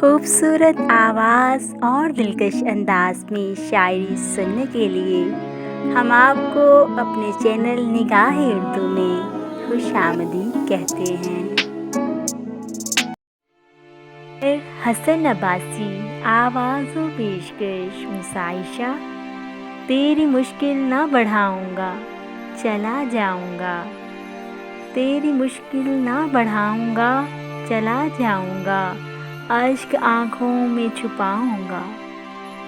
خوبصورت آواز اور دلکش انداز میں شاعری سننے کے لیے ہم آپ کو اپنے چینل نگاہ اردو میں خوش آمدید کہتے ہیں۔ حسن عباسی آواز و پیشکش مسائشہ، تیری مشکل نہ بڑھاؤں گا چلا جاؤں گا، تیری مشکل نہ بڑھاؤں گا چلا جاؤں گا، اشک آنکھوں میں چھپاؤں گا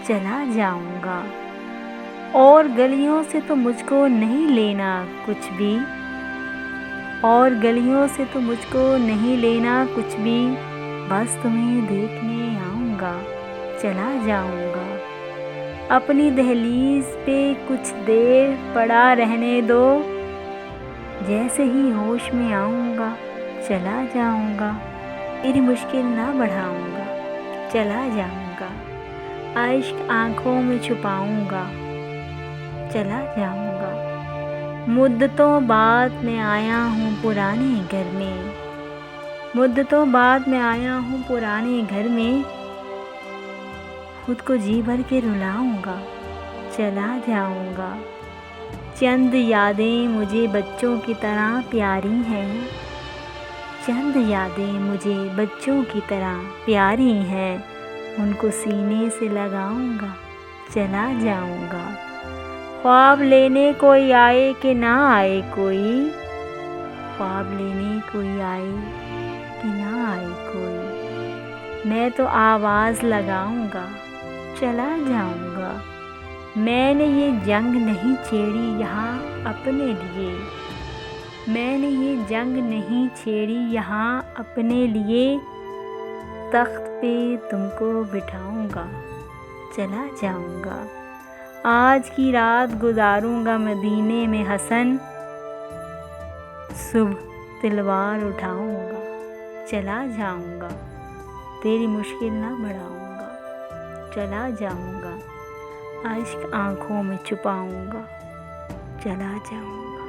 چلا جاؤں گا، اور گلیوں سے تو مجھ کو نہیں لینا کچھ بھی، اور گلیوں سے تو مجھ کو نہیں لینا کچھ بھی، بس تمہیں دیکھنے آؤں گا چلا جاؤں گا، اپنی دہلیز پہ کچھ دیر پڑا رہنے دو، جیسے ہی ہوش میں آؤں گا چلا جاؤں گا، تیری مشکل نہ بڑھاؤں گا چلا جاؤں گا، اشک آنکھوں میں چھپاؤں گا چلا جاؤں گا، مدتوں بعد میں آیا ہوں پرانے گھر میں، مدتوں بعد میں آیا ہوں پرانے گھر میں، خود کو جی بھر کے رلاؤں گا چلا جاؤں گا، چند یادیں مجھے بچوں کی طرح پیاری ہیں، چند یادیں مجھے بچوں کی طرح پیاری ہیں، ان کو سینے سے لگاؤں گا چلا جاؤں گا، خواب لینے کوئی آئے کہ نہ آئے کوئی، خواب لینے کوئی آئے کہ نہ آئے کوئی، میں تو آواز لگاؤں گا چلا جاؤں گا، میں نے یہ جنگ نہیں چھیڑی یہاں اپنے لیے، میں نے یہ جنگ نہیں چھیڑی یہاں اپنے لیے، تخت پہ تم کو بٹھاؤں گا چلا جاؤں گا، آج کی رات گزاروں گا مدینے میں حسن، صبح تلوار اٹھاؤں گا چلا جاؤں گا، تیری مشکل نہ بڑھاؤں گا چلا جاؤں گا، اشک آنکھوں میں چھپاؤں گا چلا جاؤں گا۔